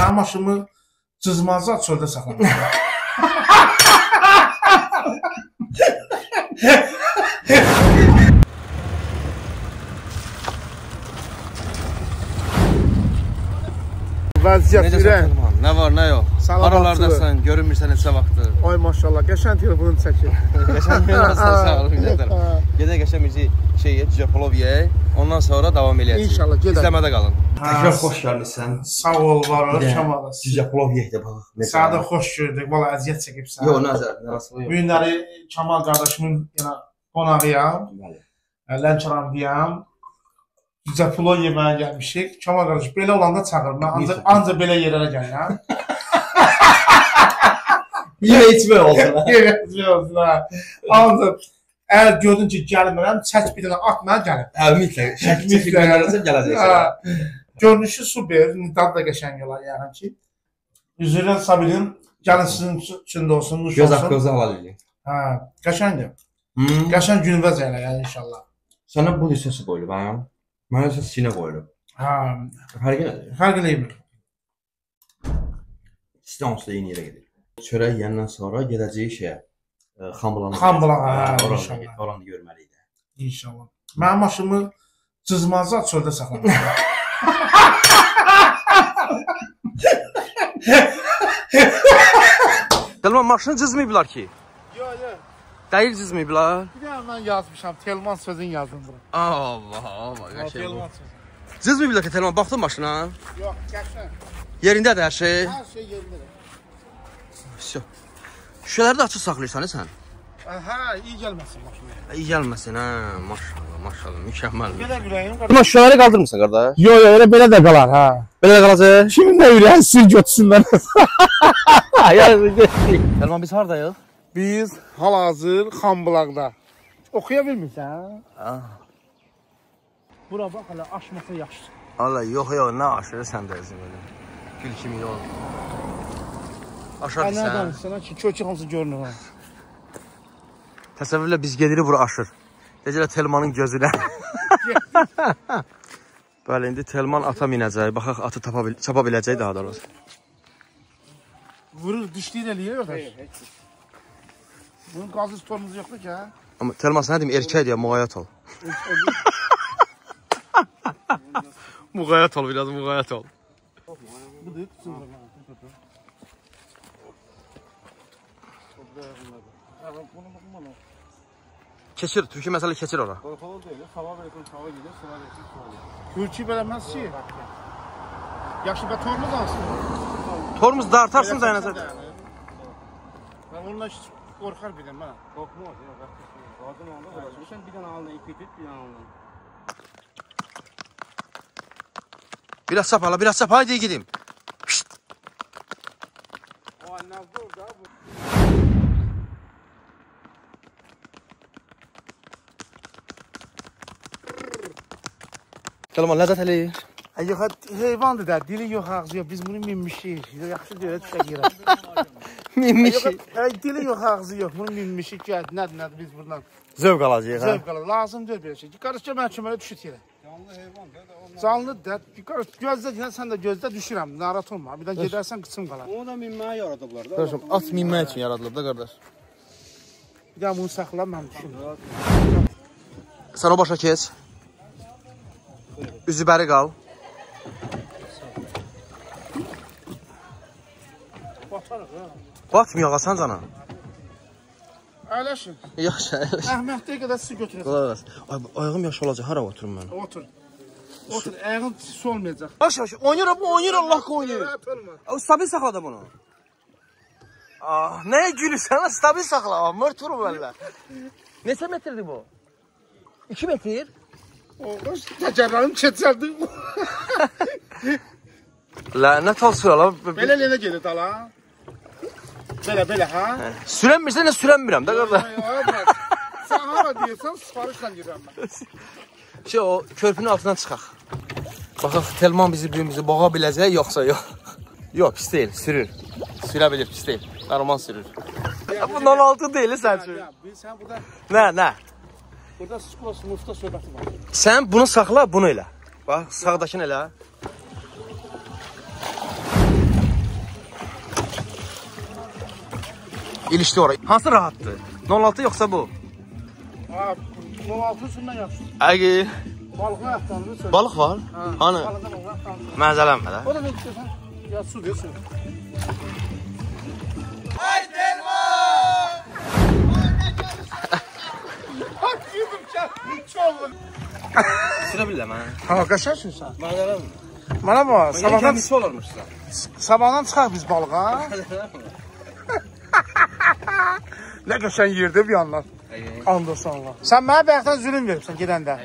Mənim maşımı cızmazlar çöldə saxlamışlar. Vəziyyət ürək. Nə var, nə yox? Aralardasan, görünmürsən neçə vaxtdır. Ay maşallah, qəşən telefonunu çəkir. Qəşən telefonunu çəkir. Gedək qəşən bizi Cüzəpolov yeyək, ondan sonra davam eləyəcək. İnşallah, gedək. İzləmədə qalın. Təkrar xoş gəlmişsən. Sağ ol, var ol, Şamalas. Cüzəpolov yeyək də bax. Sənə də xoş gördük, valla əziyyət çəkibsən. Yox, nəzər. Bu günləri Kamal qardaşımın qonağıyam. Lənkərandiyam. Cüzəpolov yeməyə gəlmişik. Kamal qardaş, belə olanda çağır. Mən ancaq belə yerlərə gəlirəm. Yemək içmək olsun. Yemək içmək olsun, ha. Ancaq, əgər gördün ki, gəlmirəm, çək bir dənə at mənə gəlib. Mütləq, şəkil göndərəcək, gələcəksən. Görünüşü super, dadı da qəşəng olar, yəni ki. Üzrən Sabirin, gəlin sizin üçün də olsun, nuş olsun. Göz haqqınızı halal edin. Hə, qəşəngdir. Qəşəng günvəz elə, yəni inşallah. Sənə bu hissəsi qoyulub, hə? Mənə isə sinə qoyulub. Hə. Fərqi nədir? Fərqi neyimdir? İstəmsə eyni yerə gedir. Çörək yeyəndən sonra gedəcəyi şeyə, Xambulana. Xambulana, hə, inşallah. Oranı görməliydi. İnşallah. Mənim maşımı cızmazlar çöldə saxlamışlar. Telman, maşını cızmayıblar ki? Yox, yox. Dəqiq cızmayıblar? Bir də mən yazmışam, Telman sözün yazdım bura. Allah, qəşəng. Telman sözün. Cızmayıblar ki, Telman, baxdın maşına? Yox, qəşəng. Yerindədir hər şey? Hər şey yerindədir. Şüşələri də açıq saxlayırsan, sən? Hə, iyi gəlməsin maşına. İyi gəlməsin, hə, maşallah, mükəmməl. Belə ürəyim. Amma şüşələri qaldırmırsan, qardaş? Yox, yox, belə də qalar, hə. Belə də qalacaq? Kimin də ürəyin sil götürsünlər. Telman, biz haradayıq? Biz hal-hazır Xambulaqda. Oxuya bilmirsən? Bura bax, hələ aşmasa yaxşı. Allah, yox, nə aşırı sən deyirsən belə. Gül kimi yol. Aşar Nə sən. danışsan ki, kökü hansı görünür ha? Təsəvvürlə biz gedirik bura aşır. Necələ Telmanın gözünə. Bəli, indi Telman ata minəcək. Baxaq, atı çapa biləcək daha doğrusu. Vurur, dişliyir eləyir yox. Bunun qazı storumuz yoxdur ki, hə? Amma Telman, sənə deyim, erkək deyə müğayət ol. Müğayət ol, biraz müğayət ol. Budur, tutsun. Keçir, Türkiyə məsələ keçir ora. Qorxalı deyil, hava versin, hava gedir, sıra versin, sıra gedir. Türkiyə beləməz ki. Yaxşı, bə tormuz alsın. Tormuz dartarsın dayanacaq. Mən onunla hiç qorxar biləm, hə? Qorxmaz, yox, bəxtəsiniz. Qadın onda bırakmışsan, bir dənə alına, ipi tut, bir dənə alına. Biraz sap hala, biraz sap, haydi gideyim. O annazda orada bu. Telman, ləzzət eləyir. Yox, heyvandır da, dili yox, ağzı yox. Biz bunu minmişik. Yaxşı deyil, düşək yerə. Minmişik. Dili yox, ağzı yox. Bunu minmişik ki, nədir, biz buradan. Zövq alacaq, hə? Zövq alır, lazım deyil belə şey. Qarışca məhkəmələ düşüt yerə. Canlı heyvan da. Canlı da, gözlə deyən, sən də gözlə düşürəm, narahat olma. Bir də gedərsən, qıçım qalar. Onu da minməyə yaradıblar da. Qardaşım, at minmək üçün yaradılıb da, qardaş. Bir də bunu saxla, mən düşünürəm. Sən o başa keç. Üzü bəri qal. Batarıq, hə? Batmıyor ağasan cana. Əyləşin. Yaxşı, əyləşin. Əhmətliyə qədər sizi götürəcək. Qulaq as. Ayağım yaş olacaq, hara oturum mən? Otur. Otur, ayağın pis olmayacaq. Baş, oynayır, Allah oynayır. Rahat olma. Stabil saxla da bunu. Nəyə gülürsən? Stabil saxla, mört vurur vəllə. Neçə metrdir bu? 2 metr? Oğuz, təkərlərim keçərdi. Lənət olsun ala. Belə gedir dala. Belə, hə? Sürənmirsən, nə sürənmirəm də qarda. Sən hara deyirsən, sifarişlə gedirəm mən. O körpünün altından çıxaq. Baxaq, Telman bizi boğa biləcək, yoxsa yox. Yox, pis deyil, sürür. Sürə bilir, pis deyil. Normal sürür. Bu 16 deyil, sən sürür. Sən burada... Nə? Burada mufta söhbəti var. Sən bunu saxla, bunu elə. Bax, sağdakını elə. İlişdi ora. Hansı rahatdır? 06 yoxsa bu? Ha, 16 üstündən yaxşı. Əgil. Balıqın ətdanırı. Balıq var? Hani? Balıqdan ətdanırı. Məzələnmə də. O da ne istiyorsan? Ya su ver su. Sürə bilirəm mən. Ha, qəşəngsən sən. Məzələnmə. Mənə bax, sabahdan olurmuşsa. sabahdan çıxaq biz balığa. Nə qəşəng yerdə bir yandan. Andırsan Allah. Sən mənə bayaqdan zülüm veribsən gedəndə.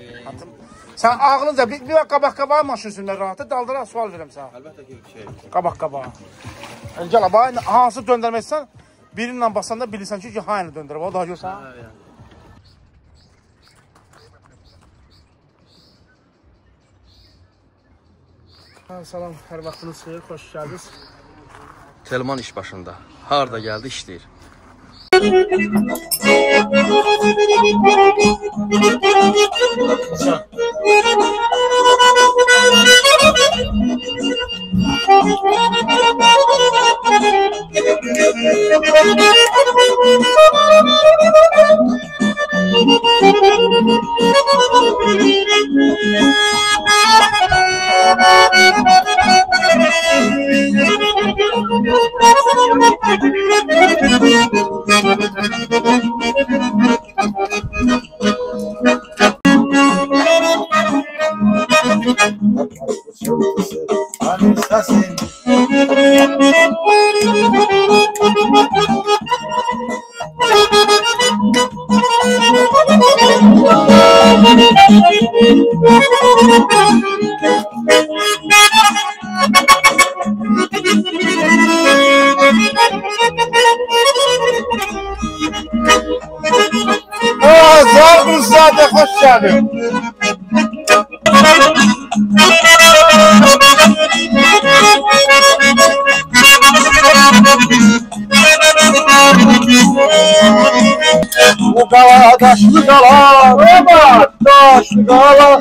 Sən ağlınca bir qabaq-qabağa maşın üstündə rahatı daldıra sual verirəm sənə. Əlbəttə ki, şey. Qabaq-qabağa. Gəl bax, hansı döndərməksən birinlə basanda bilirsən ki, hansı döndürüb. O daha görsən. Salam, hər vaxtınız xeyir, xoş gəldiniz. Telman iş başında. Harda gəldi işləyir. Zor Mustafa, hoş geldin. Bu qala daşlı qala, daşlı qala,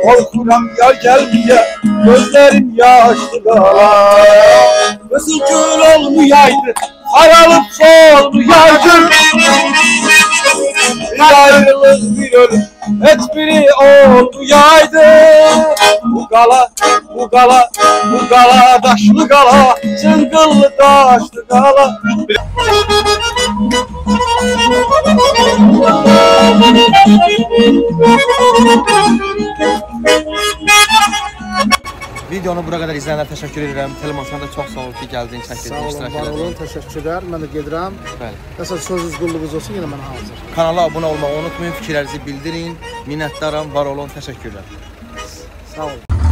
korkuram ya gelmiye, gözlerim yaşlı qala. Kızıl gül olmayaydı, aralıp solmayaydı. Bir ayrılık bir ölüm, hiçbiri olmayaydı. Bu qala, bu qala, bu qala daşlı qala, çılgınlı daşlı qala. Videonu bura qədər izləyənlərə təşəkkür edirəm. Telman, sən də çox sağ ol ki, gəldin, çəkdin, iştirak Sağ olun, var olun, elədin. təşəkkürlər. Mən də gedirəm. Bəli. Nəsə sözünüz qulluğunuz olsun, yenə mənə hazır. Kanala abunə olmağı unutmayın, fikirlərinizi bildirin. Minnətdaram, var olun, təşəkkürlər. Sağ olun.